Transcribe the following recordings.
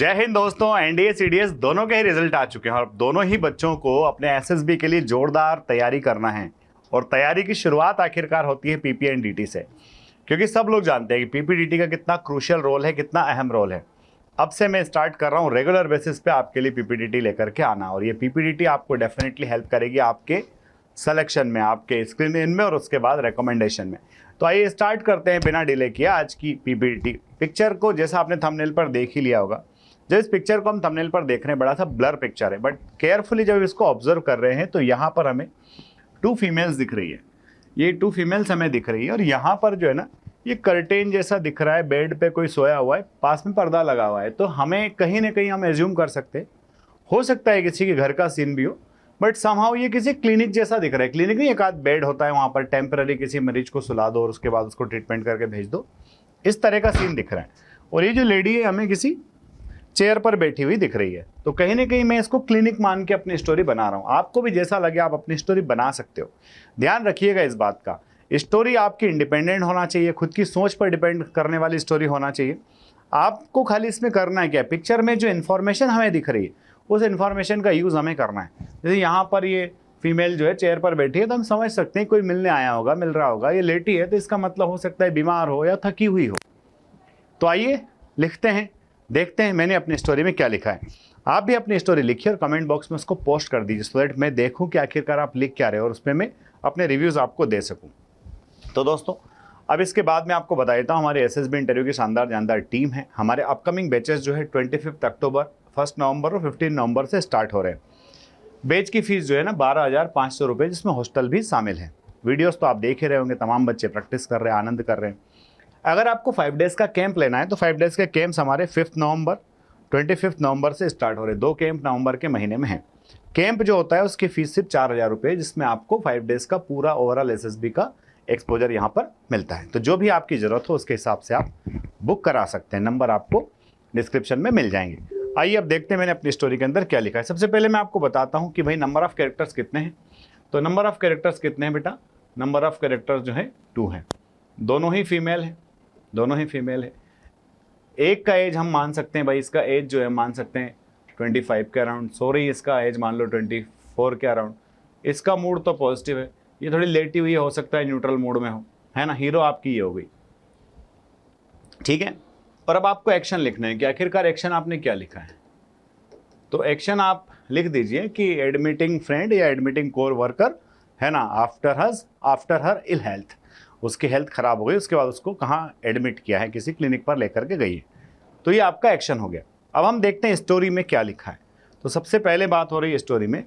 जय हिंद दोस्तों। NDA CDS दोनों के ही रिजल्ट आ चुके हैं और दोनों ही बच्चों को अपने एसएसबी के लिए जोरदार तैयारी करना है। और तैयारी की शुरुआत आखिरकार होती है पीपीएनडीटी से, क्योंकि सब लोग जानते हैं कि पीपीडीटी का कितना क्रूशियल रोल है, कितना अहम रोल है। अब से मैं स्टार्ट कर रहा हूँ रेगुलर बेसिस पे आपके लिए पीपीडीटी लेकर के आना, और ये पीपीडीटी आपको डेफिनेटली हेल्प करेगी आपके सिलेक्शन में, आपके स्क्रीनिंग में और उसके बाद रिकमेंडेशन में। तो आइए स्टार्ट करते हैं बिना डिले किए आज की पीपीडीटी। पिक्चर को जैसा आपने थंबनेल पर देख ही लिया होगा, जब इस पिक्चर को हम थंबनेल पर देख रहे हैं बड़ा सा ब्लर पिक्चर है, बट केयरफुली जब इसको ऑब्जर्व कर रहे हैं तो यहाँ पर हमें 2 फीमेल्स दिख रही है। ये 2 फीमेल्स हमें दिख रही है और यहाँ पर जो है ना, ये कर्टेन जैसा दिख रहा है, बेड पे कोई सोया हुआ है, पास में पर्दा लगा हुआ है। तो हमें कहीं ना कहीं हम एज्यूम कर सकते हैं, हो सकता है किसी के घर का सीन भी हो, बट समहाउ ये किसी क्लिनिक जैसा दिख रहा है। क्लिनिक नहीं, एक आध बेड होता है वहाँ पर, टेम्पररी किसी मरीज को सुला दो और उसके बाद उसको ट्रीटमेंट करके भेज दो, इस तरह का सीन दिख रहा है। और ये जो लेडी है हमें किसी चेयर पर बैठी हुई दिख रही है। तो कहीं ना कहीं मैं इसको क्लिनिक मान के अपनी स्टोरी बना रहा हूँ। आपको भी जैसा लगे आप अपनी स्टोरी बना सकते हो। ध्यान रखिएगा इस बात का, स्टोरी आपकी इंडिपेंडेंट होना चाहिए, खुद की सोच पर डिपेंड करने वाली स्टोरी होना चाहिए। आपको खाली इसमें करना है क्या, पिक्चर में जो इन्फॉर्मेशन हमें दिख रही है उस इन्फॉर्मेशन का यूज़ हमें करना है। जैसे यहाँ पर ये फीमेल जो है चेयर पर बैठी है, तो हम समझ सकते हैं कोई मिलने आया होगा, मिल रहा होगा। ये लेटी है तो इसका मतलब हो सकता है बीमार हो या थकी हुई हो। तो आइए लिखते हैं, देखते हैं मैंने अपनी स्टोरी में क्या लिखा है। आप भी अपनी स्टोरी लिखिए और कमेंट बॉक्स में उसको पोस्ट कर दीजिए, सो दैट मैं देखूं कि आखिरकार आप लिख क्या रहे हो और उसमें मैं अपने रिव्यूज़ आपको दे सकूं। तो दोस्तों अब इसके बाद मैं आपको बता देता हूं, हमारे एसएसबी इंटरव्यू की शानदार जानदार टीम है। हमारे अपकमिंग बैचेस जो है 25 अक्टूबर, 1 नवंबर और 15 नवंबर से स्टार्ट हो रहे हैं। बैच की फीस जो है ना 12,500 रुपये, जिसमें हॉस्टल भी शामिल है। वीडियोज़ तो आप देख ही रहे होंगे, तमाम बच्चे प्रैक्टिस कर रहे हैं, आनंद कर रहे हैं। अगर आपको 5 डेज़ का कैंप लेना है तो 5 डेज़ के कैंप्स हमारे 5 नवंबर 25 नवंबर से स्टार्ट हो रहे हैं। 2 कैंप नवंबर के महीने में हैं। कैंप जो होता है उसकी फीस सिर्फ 4,000 रुपये, जिसमें आपको 5 डेज़ का पूरा ओवरऑल एसएसबी का एक्सपोजर यहाँ पर मिलता है। तो जो भी आपकी ज़रूरत हो उसके हिसाब से आप बुक करा सकते हैं, नंबर आपको डिस्क्रिप्शन में मिल जाएंगे। आइए अब देखते हैं मैंने अपनी स्टोरी के अंदर क्या लिखा है। सबसे पहले मैं आपको बताता हूँ कि भाई नंबर ऑफ़ कैरेक्टर्स कितने हैं। तो नंबर ऑफ़ कैरेक्टर्स कितने हैं बेटा, नंबर ऑफ़ कैरेक्टर्स जो है 2 हैं। दोनों ही फीमेल हैं, दोनों ही फीमेल है। एक का एज हम मान सकते हैं भाई, इसका एज जो है मान सकते हैं 25 के अराउंड। सॉरी, इसका एज मान लो 24 के अराउंड। इसका मूड तो पॉजिटिव है, ये थोड़ी लेटी हुई है, हो सकता है न्यूट्रल मूड में हो, है ना। हीरो आपकी ये हो गई, ठीक है। और अब आपको एक्शन लिखना है कि आखिरकार एक्शन आपने क्या लिखा है। तो एक्शन आप लिख दीजिए कि एडमिटिंग फ्रेंड या एडमिटिंग कोर वर्कर, है ना, आफ्टर हर इल हेल्थ, उसकी हेल्थ ख़राब हो गई, उसके बाद उसको कहाँ एडमिट किया है, किसी क्लिनिक पर लेकर के गई है। तो ये आपका एक्शन हो गया। अब हम देखते हैं स्टोरी में क्या लिखा है। तो सबसे पहले बात हो रही है स्टोरी में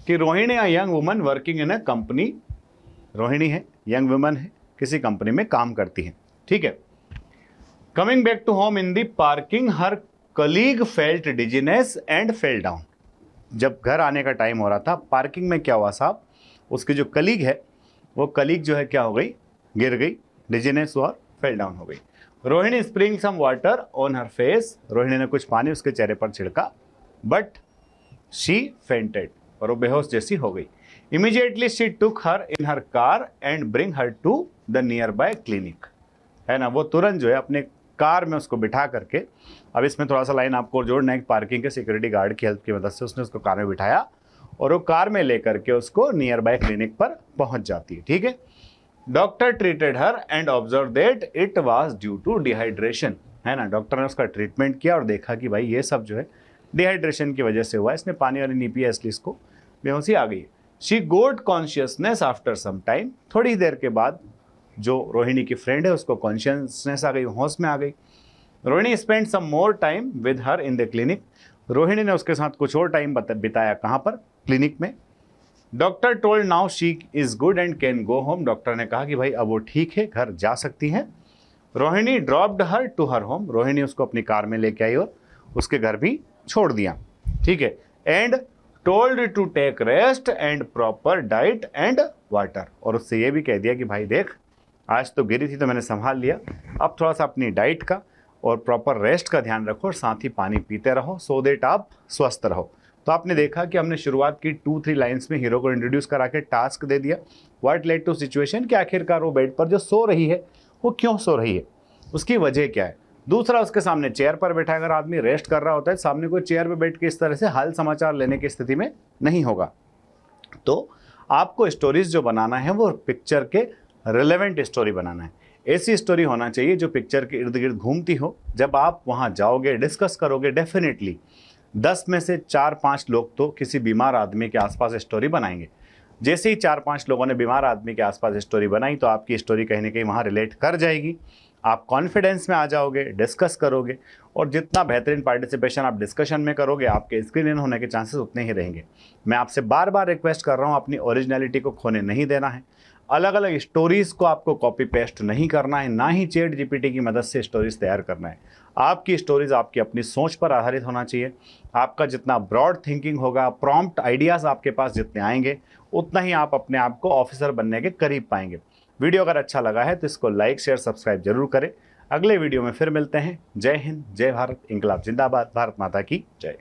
कि Rohini a young woman working in a company. Rohini है, यंग वुमन है, किसी कंपनी में काम करती है, ठीक है। Coming back to home in the parking her colleague felt dizziness and fell down. जब घर आने का टाइम हो रहा था, पार्किंग में क्या हुआ साहब, उसकी जो कलीग है वो कलीग जो है क्या हो गई, गिर गई, डिजीनेस और फेल डाउन हो गई। Rohini spring some water on her face, Rohini ने कुछ पानी उसके चेहरे पर छिड़का, बट शी फेंटेड, और वो बेहोश जैसी हो गई। Immediately she took her in her car and bring her to the nearby clinic, है ना। वो तुरंत जो है अपने कार में उसको बिठा करके, अब इसमें थोड़ा सा लाइन आपको जोड़ना है, पार्किंग के सिक्योरिटी गार्ड की हेल्प की मदद से उसने उसको कार में बिठाया और वो कार में लेकर के उसको नियर बाय क्लिनिक पर पहुंच जाती है, ठीक है। Doctor treated her and observe that it was due to dehydration, है ना। डॉक्टर ने उसका ट्रीटमेंट किया और देखा कि भाई ये सब जो है डिहाइड्रेशन की वजह से हुआ है, इसने पानी वानी नहीं पिया इसलिए इसको बेहोशी आ गई है। She got consciousness after some time, थोड़ी देर के बाद जो रोहिणी की फ्रेंड है उसको कॉन्शियसनेस आ गई, होश में आ गई। Rohini spend some more time with her in the clinic, Rohini ने उसके साथ कुछ और टाइम बिताया, कहाँ पर, क्लिनिक में। Doctor told now she is good and can go home, doctor ने कहा कि भाई अब वो ठीक है, घर जा सकती है। Rohini dropped her to her home, Rohini उसको अपनी कार में लेके आई और उसके घर भी छोड़ दिया, ठीक है। And told to take rest and proper diet and water, और उससे ये भी कह दिया कि भाई देख, आज तो गिरी थी तो मैंने संभाल लिया, अब थोड़ा सा अपनी डाइट का और प्रॉपर रेस्ट का ध्यान रखो और साथ ही पानी पीते रहो, सो दैट आप स्वस्थ रहो। तो आपने देखा कि हमने शुरुआत की 2-3 लाइंस में हीरो को इंट्रोड्यूस करा के टास्क दे दिया, व्हाट लेड टू सिचुएशन, कि आखिरकार वो बेड पर जो सो रही है वो क्यों सो रही है, उसकी वजह क्या है। दूसरा, उसके सामने चेयर पर बैठा अगर आदमी रेस्ट कर रहा होता है, सामने कोई चेयर पर बैठ के इस तरह से हाल समाचार लेने की स्थिति में नहीं होगा। तो आपको स्टोरीज जो बनाना है वो पिक्चर के रिलेवेंट स्टोरी बनाना है। ऐसी स्टोरी होना चाहिए जो पिक्चर के इर्द गिर्द घूमती हो। जब आप वहाँ जाओगे, डिस्कस करोगे, डेफिनेटली 10 में से 4-5 लोग तो किसी बीमार आदमी के आसपास स्टोरी बनाएंगे। जैसे ही 4-5 लोगों ने बीमार आदमी के आसपास स्टोरी बनाई तो आपकी स्टोरी कहीं ना कहीं वहाँ रिलेट कर जाएगी। आप कॉन्फिडेंस में आ जाओगे, डिस्कस करोगे, और जितना बेहतरीन पार्टिसिपेशन आप डिस्कशन में करोगे, आपके स्क्रीन इन होने के चांसेस उतने ही रहेंगे। मैं आपसे बार बार रिक्वेस्ट कर रहा हूँ, अपनी ओरिजिनलिटी को खोने नहीं देना है। अलग अलग स्टोरीज़ को आपको कॉपी पेस्ट नहीं करना है, ना ही चैट जीपीटी की मदद से स्टोरीज तैयार करना है। आपकी स्टोरीज आपकी अपनी सोच पर आधारित होना चाहिए। आपका जितना ब्रॉड थिंकिंग होगा, प्रॉम्प्ट आइडियाज़ आपके पास जितने आएंगे, उतना ही आप अपने आप को ऑफिसर बनने के करीब पाएंगे। वीडियो अगर अच्छा लगा है तो इसको लाइक, शेयर, सब्सक्राइब जरूर करें। अगले वीडियो में फिर मिलते हैं। जय हिंद, जय भारत, इंकलाब जिंदाबाद, भारत माता की जय।